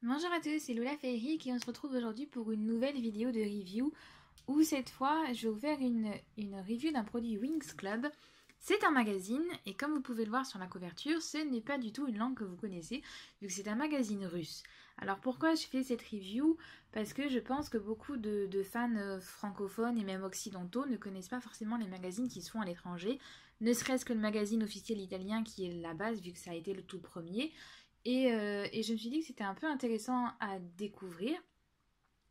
Bonjour à tous, c'est Lola Férique et on se retrouve aujourd'hui pour une nouvelle vidéo de review où cette fois je vais vous faire une review d'un produit Wings Club. C'est un magazine et comme vous pouvez le voir sur la couverture, ce n'est pas du tout une langue que vous connaissez vu que c'est un magazine russe. Alors pourquoi je fais cette review? Parce que je pense que beaucoup de fans francophones et même occidentaux ne connaissent pas forcément les magazines qui se font à l'étranger, ne serait-ce que le magazine officiel italien qui est la base vu que ça a été le tout premier. Et je me suis dit que c'était un peu intéressant à découvrir,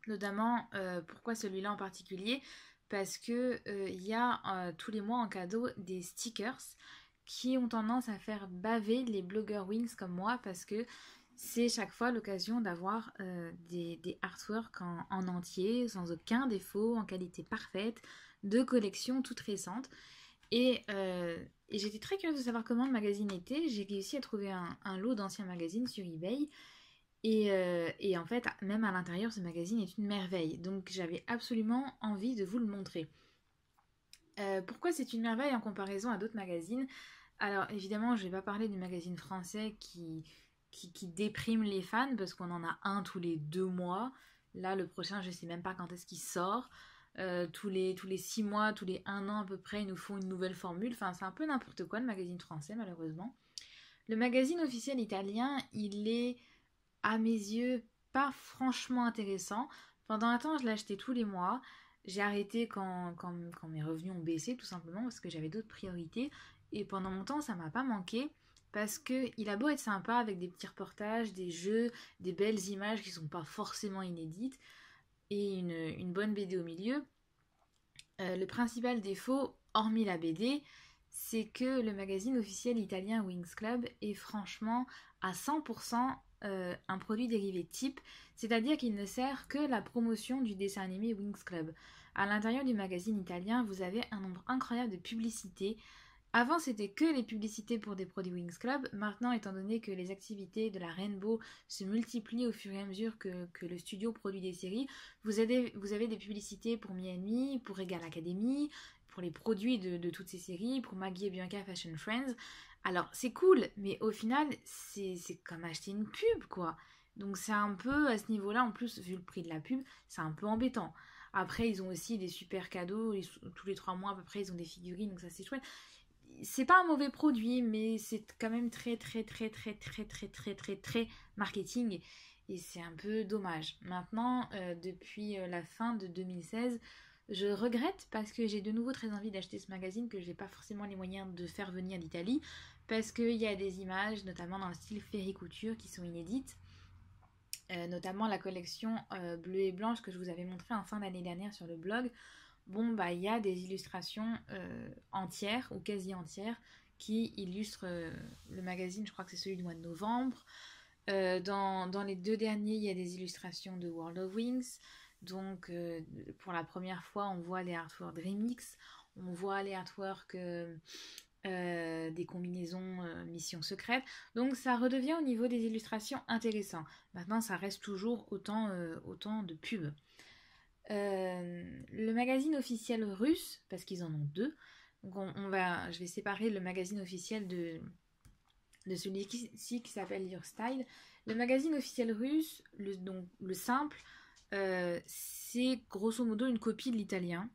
notamment pourquoi celui-là en particulier, parce que il y a tous les mois en cadeau des stickers qui ont tendance à faire baver les blogueurs Wings comme moi, parce que c'est chaque fois l'occasion d'avoir des artworks en entier, sans aucun défaut, en qualité parfaite, de collections toutes récentes. Et j'étais très curieuse de savoir comment le magazine était. J'ai réussi à trouver un lot d'anciens magazines sur eBay. Et en fait, même à l'intérieur, ce magazine est une merveille. Donc j'avais absolument envie de vous le montrer. Pourquoi c'est une merveille en comparaison à d'autres magazines? Alors évidemment, je ne vais pas parler du magazine français qui déprime les fans parce qu'on en a un tous les 2 mois. Là, le prochain, je ne sais même pas quand est-ce qu'il sort. Tous les 6 mois, tous les 1 an à peu près, ils nous font une nouvelle formule. Enfin, c'est un peu n'importe quoi le magazine français, malheureusement. Le magazine officiel italien, il est, à mes yeux, pas franchement intéressant. Pendant un temps, je l'achetais tous les mois. J'ai arrêté quand mes revenus ont baissé, tout simplement, parce que j'avais d'autres priorités. Et pendant longtemps, ça m'a pas manqué. Parce qu'il a beau être sympa avec des petits reportages, des jeux, des belles images qui sont pas forcément inédites et une bonne BD au milieu. Le principal défaut, hormis la BD, c'est que le magazine officiel italien Wings Club est franchement à 100% un produit dérivé type, c'est-à-dire qu'il ne sert que la promotion du dessin animé Wings Club. À l'intérieur du magazine italien, vous avez un nombre incroyable de publicités. Avant, c'était que les publicités pour des produits Wings Club. Maintenant, étant donné que les activités de la Rainbow se multiplient au fur et à mesure que le studio produit des séries, vous avez des publicités pour Miami, pour Regal Academy, pour les produits de toutes ces séries, pour Maggie et Bianca Fashion Friends. Alors, c'est cool, mais au final, c'est comme acheter une pub, quoi. Donc, c'est un peu à ce niveau-là, en plus, vu le prix de la pub, c'est un peu embêtant. Après, ils ont aussi des super cadeaux. Tous les 3 mois, à peu près, ils ont des figurines, donc ça, c'est chouette. C'est pas un mauvais produit, mais c'est quand même très très très très très très très très très marketing et c'est un peu dommage. Maintenant, depuis la fin de 2016, je regrette parce que j'ai de nouveau très envie d'acheter ce magazine que j'ai pas forcément les moyens de faire venir d'Italie parce qu'il y a des images, notamment dans le style couture, qui sont inédites. Notamment la collection bleue et blanche que je vous avais montrée en fin d'année dernière sur le blog. Bon, bah, il y a des illustrations entières ou quasi entières qui illustrent le magazine. Je crois que c'est celui du mois de novembre. Dans les deux derniers, il y a des illustrations de World of Wings. Donc, pour la première fois, on voit les artworks Dreamix, on voit les artworks des combinaisons Mission Secrète. Donc, ça redevient au niveau des illustrations intéressant. Maintenant, ça reste toujours autant de pubs. Le magazine officiel russe, parce qu'ils en ont deux, donc je vais séparer le magazine officiel de celui-ci qui s'appelle Your Style. Le magazine officiel russe, donc le simple, c'est grosso modo une copie de l'italien.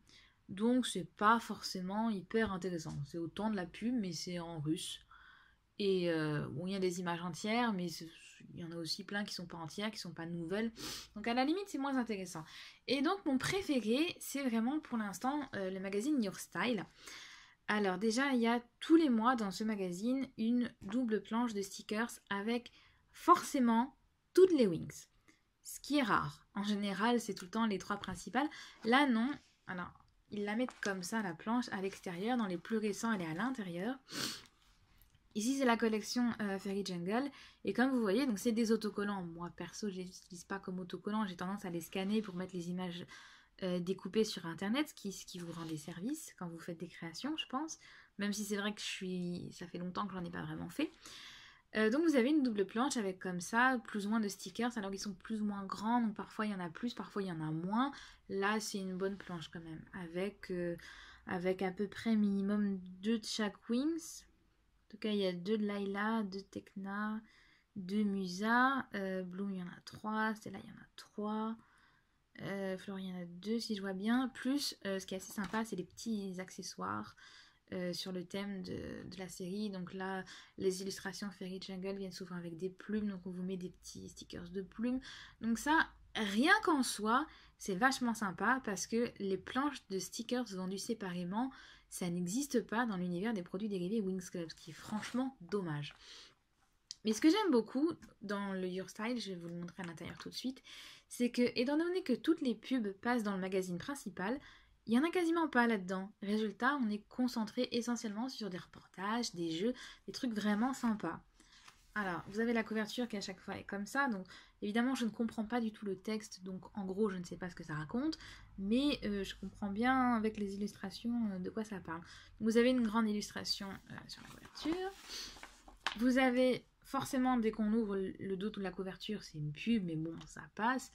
Donc c'est pas forcément hyper intéressant. C'est autant de la pub, mais c'est en russe. Et bon, il y a des images entières, mais il y en a aussi plein qui sont pas entières, qui sont pas nouvelles. Donc à la limite, c'est moins intéressant. Et donc mon préféré, c'est vraiment pour l'instant le magazine Your Style. Alors déjà, il y a tous les mois dans ce magazine une double planche de stickers avec forcément toutes les wings. Ce qui est rare. En général, c'est tout le temps les trois principales. Là, non. Alors, ils la mettent comme ça, la planche, à l'extérieur. Dans les plus récents, elle est à l'intérieur. Ici, c'est la collection Fairy Jungle. Et comme vous voyez, donc c'est des autocollants. Moi, perso, je ne les utilise pas comme autocollants. J'ai tendance à les scanner pour mettre les images découpées sur Internet, ce qui vous rend des services quand vous faites des créations, je pense. Même si c'est vrai que ça fait longtemps que j'en ai pas vraiment fait. Donc vous avez une double planche avec comme ça, plus ou moins de stickers. Alors ils sont plus ou moins grands, donc parfois il y en a plus, parfois il y en a moins. Là, c'est une bonne planche quand même. Avec à peu près minimum 2 de chaque Wings. En tout cas, il y a 2 de Layla, 2 de Tekna, de Musa. Bloom, il y en a 3. Stella, il y en a 3. Flora, il y en a 2 si je vois bien. Plus, ce qui est assez sympa, c'est les petits accessoires sur le thème de la série. Donc là, les illustrations Fairy Jungle viennent souvent avec des plumes. Donc on vous met des petits stickers de plumes. Donc ça, rien qu'en soi, c'est vachement sympa parce que les planches de stickers vendues séparément, ça n'existe pas dans l'univers des produits dérivés Winx Club, ce qui est franchement dommage. Mais ce que j'aime beaucoup dans le Your Style, je vais vous le montrer à l'intérieur tout de suite, c'est que, étant donné que toutes les pubs passent dans le magazine principal, il n'y en a quasiment pas là-dedans. Résultat, on est concentré essentiellement sur des reportages, des jeux, des trucs vraiment sympas. Alors, vous avez la couverture qui à chaque fois est comme ça, donc évidemment je ne comprends pas du tout le texte, donc en gros je ne sais pas ce que ça raconte, mais je comprends bien avec les illustrations de quoi ça parle. Vous avez une grande illustration sur la couverture, vous avez forcément dès qu'on ouvre le dos de la couverture c'est une pub, mais bon ça passe.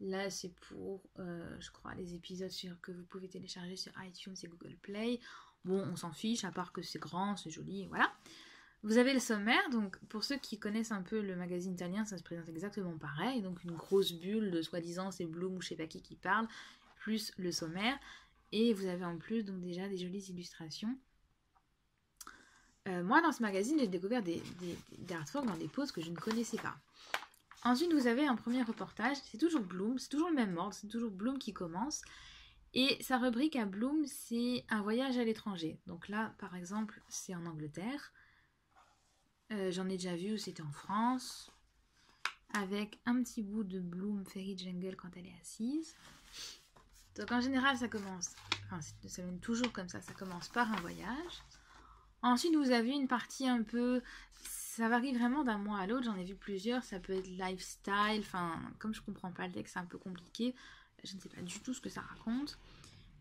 Là c'est pour, je crois, les épisodes que vous pouvez télécharger sur iTunes et Google Play. Bon on s'en fiche, à part que c'est grand, c'est joli, voilà. Vous avez le sommaire, donc pour ceux qui connaissent un peu le magazine italien, ça se présente exactement pareil. Donc une grosse bulle de soi-disant c'est Bloom ou je sais pas qui parle, plus le sommaire. Et vous avez en plus donc déjà des jolies illustrations. Moi dans ce magazine j'ai découvert des artworks dans des poses que je ne connaissais pas. Ensuite vous avez un premier reportage, c'est toujours Bloom, c'est toujours le même ordre, c'est toujours Bloom qui commence. Et sa rubrique à Bloom c'est un voyage à l'étranger. Donc là par exemple c'est en Angleterre. J'en ai déjà vu où c'était en France, avec un petit bout de Bloom Fairy Jungle quand elle est assise. Donc en général ça commence, enfin ça vient toujours comme ça commence par un voyage. Ensuite vous avez une partie un peu, ça varie vraiment d'un mois à l'autre, j'en ai vu plusieurs, ça peut être lifestyle, enfin comme je comprends pas le texte c'est un peu compliqué, je ne sais pas du tout ce que ça raconte.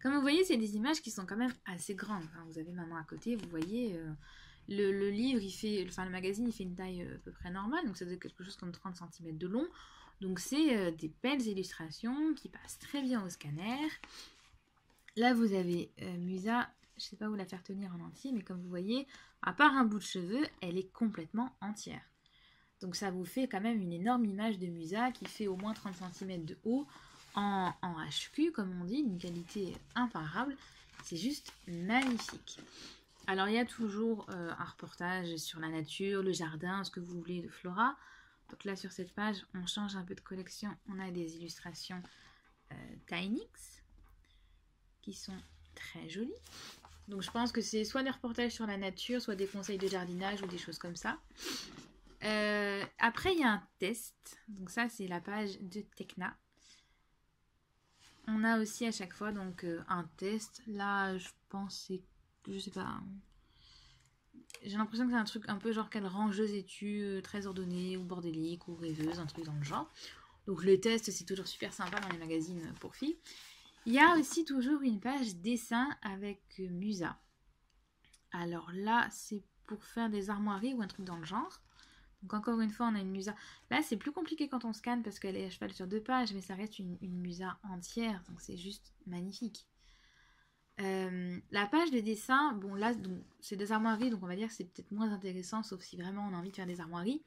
Comme vous voyez c'est des images qui sont quand même assez grandes, enfin, vous avez maman à côté, vous voyez... Le livre, le magazine, il fait une taille à peu près normale, donc ça doit être quelque chose comme 30 cm de long. Donc c'est des belles illustrations qui passent très bien au scanner. Là, vous avez Musa, je ne sais pas où la faire tenir en entier, mais comme vous voyez, à part un bout de cheveux, elle est complètement entière. Donc ça vous fait quand même une énorme image de Musa qui fait au moins 30 cm de haut, en HQ, comme on dit, d'une qualité imparable. C'est juste magnifique. Alors il y a toujours un reportage sur la nature, le jardin, ce que vous voulez de Flora. Donc là sur cette page, on change un peu de collection. On a des illustrations Tinix qui sont très jolies. Donc je pense que c'est soit des reportages sur la nature, soit des conseils de jardinage ou des choses comme ça. Après il y a un test. Donc ça c'est la page de Tekna. On a aussi à chaque fois donc un test. Là je pense c'est... Je sais pas. J'ai l'impression que c'est un truc un peu genre quelle rangeuse es-tu, très ordonnée ou bordélique ou rêveuse, un truc dans le genre. Donc le test c'est toujours super sympa dans les magazines pour filles. Il y a aussi toujours une page dessin avec Musa. Alors là c'est pour faire des armoiries ou un truc dans le genre. Donc encore une fois on a une Musa. Là c'est plus compliqué quand on scanne parce qu'elle est à cheval sur 2 pages, mais ça reste une Musa entière, donc c'est juste magnifique. La page de dessin, bon là c'est des armoiries, donc on va dire que c'est peut-être moins intéressant, sauf si vraiment on a envie de faire des armoiries.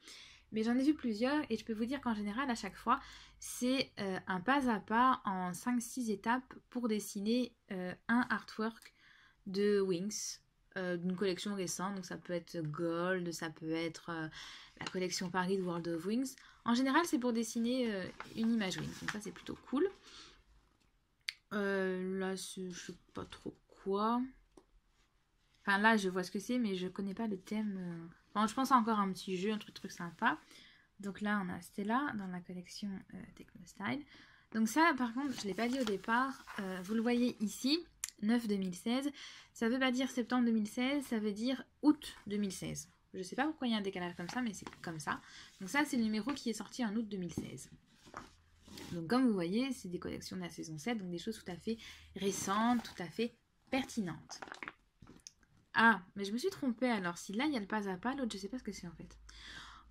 Mais j'en ai vu plusieurs et je peux vous dire qu'en général à chaque fois c'est un pas à pas en 5-6 étapes pour dessiner un artwork de Winx, d'une collection récente. Donc ça peut être Gold, ça peut être la collection Paris de World of Winx. En général c'est pour dessiner une image Winx, donc ça c'est plutôt cool. Là, je sais pas trop quoi. Enfin, là, je vois ce que c'est, mais je connais pas le thème. Bon, je pense à encore un petit jeu, un truc sympa. Donc là, on a Stella dans la collection Techno Style. Donc ça, par contre, je l'ai pas dit au départ. Vous le voyez ici, 9 2016. Ça veut pas dire septembre 2016, ça veut dire août 2016. Je sais pas pourquoi il y a un décalage comme ça, mais c'est comme ça. Donc ça, c'est le numéro qui est sorti en août 2016. Donc comme vous voyez, c'est des collections de la saison 7, donc des choses tout à fait récentes, tout à fait pertinentes. Ah, mais je me suis trompée alors, si là il y a le pas à pas, l'autre je sais pas ce que c'est en fait.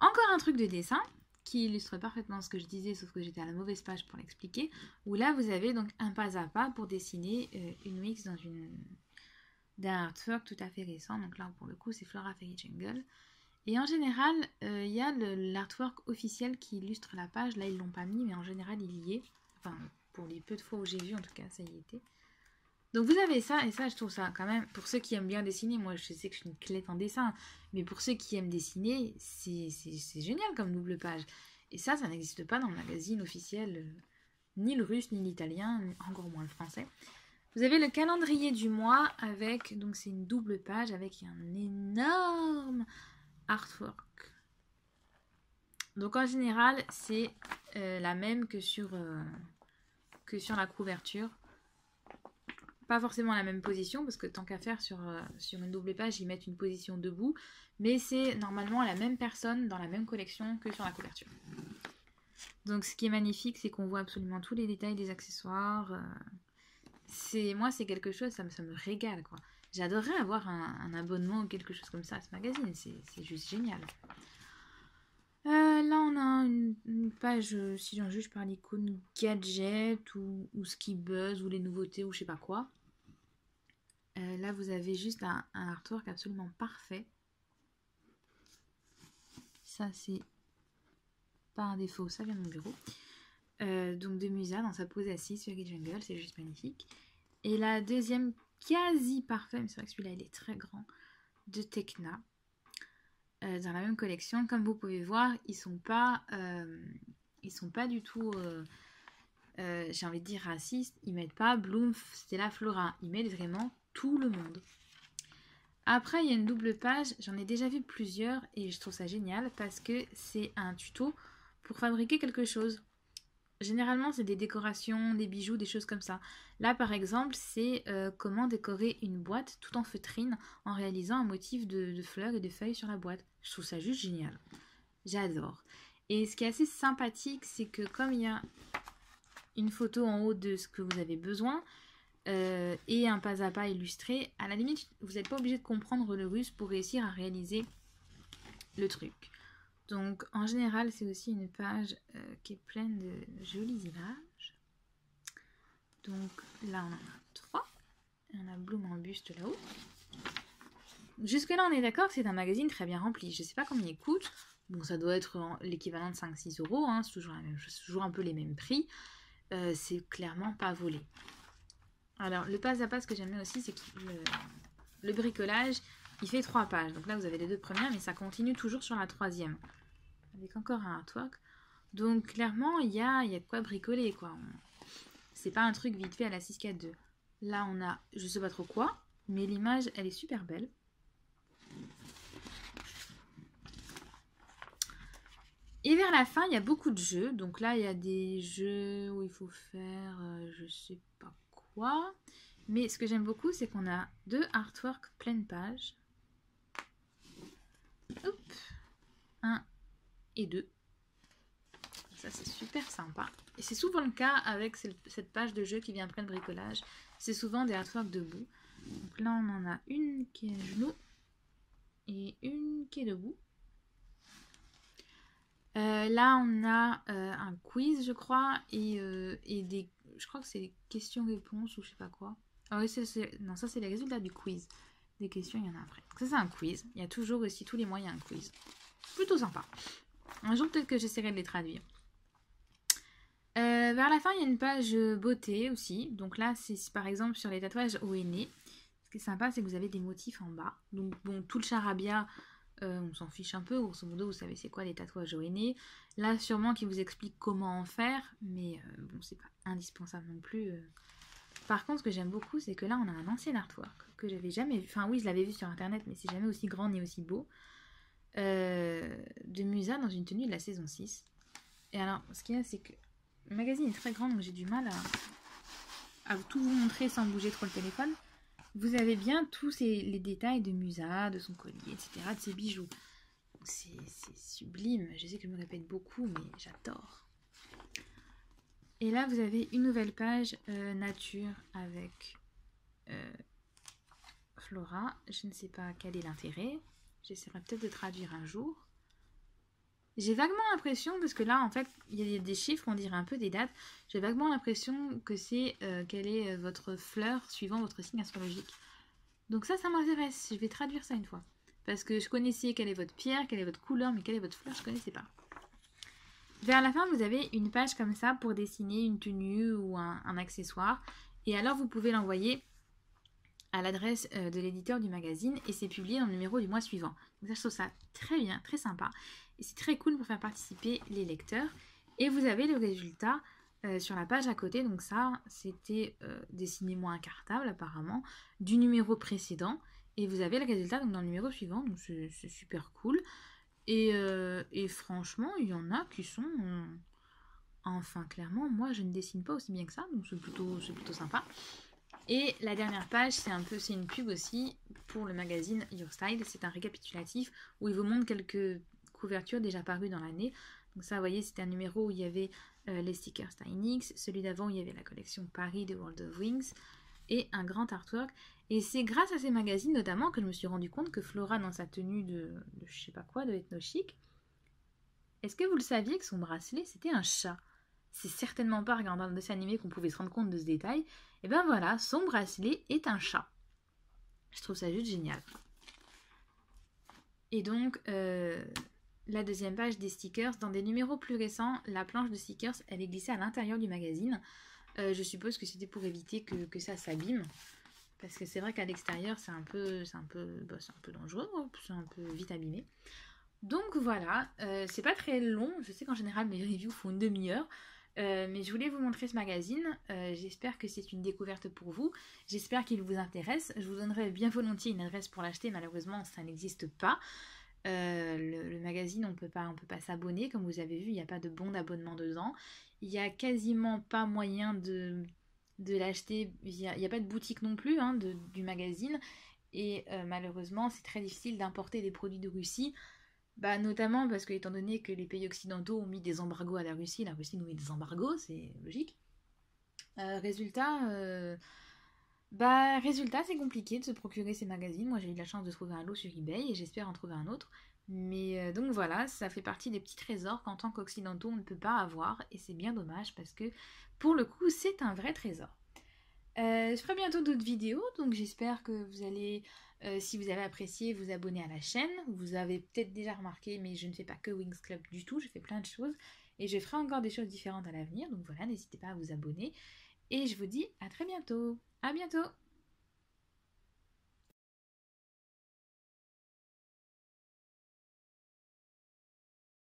Encore un truc de dessin, qui illustre parfaitement ce que je disais, sauf que j'étais à la mauvaise page pour l'expliquer, où là vous avez donc un pas à pas pour dessiner une Winx d'un artwork tout à fait récent, donc là pour le coup c'est Flora Fairy Jungle. Et en général, il y a l'artwork officiel qui illustre la page. Là, ils l'ont pas mis, mais en général, il y est. Enfin, pour les peu de fois où j'ai vu, en tout cas, ça y était. Donc vous avez ça, et ça, je trouve ça quand même, pour ceux qui aiment bien dessiner, moi je sais que je suis une clette en dessin, mais pour ceux qui aiment dessiner, c'est génial comme double page. Et ça n'existe pas dans le magazine officiel, ni le russe, ni l'italien, encore moins le français. Vous avez le calendrier du mois avec, donc c'est une double page avec un énorme artwork. Donc en général, c'est la même que sur la couverture. Pas forcément la même position, parce que tant qu'à faire sur une double page, ils mettent une position debout, mais c'est normalement la même personne dans la même collection que sur la couverture. Donc ce qui est magnifique, c'est qu'on voit absolument tous les détails des accessoires. Moi, c'est quelque chose, ça me régale, quoi. J'adorerais avoir un abonnement ou quelque chose comme ça à ce magazine, c'est juste génial. Là, on a une page, si j'en juge par l'icône gadget ou ce qui buzz ou les nouveautés ou je sais pas quoi. Là, vous avez juste un artwork absolument parfait. Ça, c'est pas un défaut, ça vient de mon bureau. Donc de Musa dans sa pose assise sur Gate Jungle, c'est juste magnifique. Et la deuxième, quasi parfait, mais c'est vrai que celui-là, il est très grand, de Tekna. Dans la même collection, comme vous pouvez voir, ils sont pas du tout, j'ai envie de dire racistes. Ils mettent pas Bloom, Stella, Flora. Ils mettent vraiment tout le monde. Après, il y a une double page. J'en ai déjà vu plusieurs et je trouve ça génial parce que c'est un tuto pour fabriquer quelque chose. Généralement, c'est des décorations, des bijoux, des choses comme ça. Là, par exemple, c'est comment décorer une boîte tout en feutrine en réalisant un motif de fleurs et de feuilles sur la boîte. Je trouve ça juste génial. J'adore. Et ce qui est assez sympathique, c'est que comme il y a une photo en haut de ce que vous avez besoin et un pas à pas illustré, à la limite, vous n'êtes pas obligé de comprendre le russe pour réussir à réaliser le truc. Donc en général, c'est aussi une page qui est pleine de jolies images. Donc là, on en a 3. On a Bloom en buste là-haut. Jusque là, on est d'accord, c'est un magazine très bien rempli. Je ne sais pas combien il coûte. Bon, ça doit être l'équivalent de 5-6 €. Hein. C'est toujours la même chose, c'est toujours un peu les mêmes prix. C'est clairement pas volé. Alors, le pas à pas, ce que j'aime bien aussi, c'est que le bricolage, il fait 3 pages. Donc là, vous avez les 2 premières, mais ça continue toujours sur la 3e. Avec encore un artwork. Donc, clairement, il y a de quoi bricoler, quoi. C'est pas un truc vite fait à la 642. Là, on a, je sais pas trop quoi, mais l'image, elle est super belle. Et vers la fin, il y a beaucoup de jeux. Donc là, il y a des jeux où il faut faire je sais pas quoi. Mais ce que j'aime beaucoup, c'est qu'on a 2 artworks pleine page. Hop. 1 et 2. Ça, c'est super sympa. Et c'est souvent le cas avec cette page de jeu qui vient après le bricolage. C'est souvent des artworks debout. Donc là, on en a une qui est à genoux et une qui est debout. Là, on a un quiz, je crois, et des... Je crois que c'est des questions-réponses ou je sais pas quoi. Ah oui, non, ça, c'est les résultats du quiz. Des questions, il y en a après. Donc ça, c'est un quiz. Il y a toujours aussi, tous les mois, il y a un quiz. Plutôt sympa. Un jour, peut-être que j'essaierai de les traduire. Vers la fin, il y a une page beauté aussi. Donc là, c'est par exemple sur les tatouages au henné. Ce qui est sympa, c'est que vous avez des motifs en bas. Donc bon, tout le charabia... on s'en fiche un peu, grosso modo, vous savez c'est quoi les tatouages au henné. Là, sûrement qu'il vous explique comment en faire, mais bon, c'est pas indispensable non plus. Par contre, ce que j'aime beaucoup, c'est que là, on a un ancien artwork que j'avais jamais vu. Enfin, oui, je l'avais vu sur internet, mais c'est jamais aussi grand ni aussi beau. De Musa dans une tenue de la saison 6. Et alors, ce qu'il y a, c'est que le magazine est très grand, donc j'ai du mal à tout vous montrer sans bouger trop le téléphone. Vous avez bien tous les détails de Musa, de son collier, etc., de ses bijoux. C'est sublime. Je sais que je me répète beaucoup, mais j'adore. Et là, vous avez une nouvelle page nature avec Flora. Je ne sais pas quel est l'intérêt. J'essaierai peut-être de traduire un jour. J'ai vaguement l'impression, parce que là, en fait, il y a des chiffres, on dirait un peu des dates. J'ai vaguement l'impression que c'est quelle est votre fleur suivant votre signe astrologique. Donc ça m'intéresse. Je vais traduire ça une fois. parce que je connaissais quelle est votre pierre, quelle est votre couleur, mais quelle est votre fleur, je ne connaissais pas. Vers la fin, vous avez une page comme ça pour dessiner une tenue ou un accessoire. Et alors, vous pouvez l'envoyer à l'adresse de l'éditeur du magazine et c'est publié dans le numéro du mois suivant. Donc ça, je trouve ça très bien, très sympa. Et c'est très cool pour faire participer les lecteurs. Et vous avez le résultat sur la page à côté. Donc ça, c'était dessiné moins incartable apparemment du numéro précédent. Et vous avez le résultat donc, dans le numéro suivant. Donc c'est super cool. Et franchement, il y en a qui sont... enfin, clairement, moi, je ne dessine pas aussi bien que ça. Donc c'est plutôt sympa. Et la dernière page, c'est une pub aussi pour le magazine Your Style. C'est un récapitulatif où il vous montre quelques couvertures déjà parues dans l'année. Donc ça, vous voyez, c'était un numéro où il y avait les stickers Steinix, celui d'avant où il y avait la collection Paris de World of Wings et un grand artwork. Et c'est grâce à ces magazines notamment que je me suis rendu compte que Flora, dans sa tenue de je sais pas quoi, de ethno chic, est-ce que vous le saviez que son bracelet, c'était un chat? C'est certainement pas en regardant le dessin animé qu'on pouvait se rendre compte de ce détail. Et ben voilà, son bracelet est un chat. Je trouve ça juste génial. Et donc, la deuxième page des stickers. Dans des numéros plus récents, la planche de stickers, elle est glissée à l'intérieur du magazine. Je suppose que c'était pour éviter que ça s'abîme. Parce que c'est vrai qu'à l'extérieur, c'est un peu dangereux, c'est un peu vite abîmé. Donc voilà, c'est pas très long. Je sais qu'en général, mes reviews font une demi-heure. Mais je voulais vous montrer ce magazine. J'espère que c'est une découverte pour vous. J'espère qu'il vous intéresse. Je vous donnerai bien volontiers une adresse pour l'acheter. Malheureusement, ça n'existe pas. Le magazine, on peut pas s'abonner. Comme vous avez vu, il n'y a pas de bon d'abonnement dedans. Il n'y a quasiment pas moyen de l'acheter. Il n'y a pas de boutique non plus du magazine. Et malheureusement, c'est très difficile d'importer des produits de Russie. Bah, notamment parce que, étant donné que les pays occidentaux ont mis des embargos à la Russie nous met des embargos, c'est logique. Résultat, c'est compliqué de se procurer ces magazines. Moi, j'ai eu la chance de trouver un lot sur eBay et j'espère en trouver un autre. Mais donc voilà, ça fait partie des petits trésors qu'en tant qu'occidentaux, on ne peut pas avoir. Et c'est bien dommage parce que, pour le coup, c'est un vrai trésor. Je ferai bientôt d'autres vidéos, donc j'espère que vous allez, si vous avez apprécié, vous abonner à la chaîne. Vous avez peut-être déjà remarqué, mais je ne fais pas que Wings Club du tout, je fais plein de choses. Et je ferai encore des choses différentes à l'avenir, donc voilà, n'hésitez pas à vous abonner. Et je vous dis à très bientôt. À bientôt!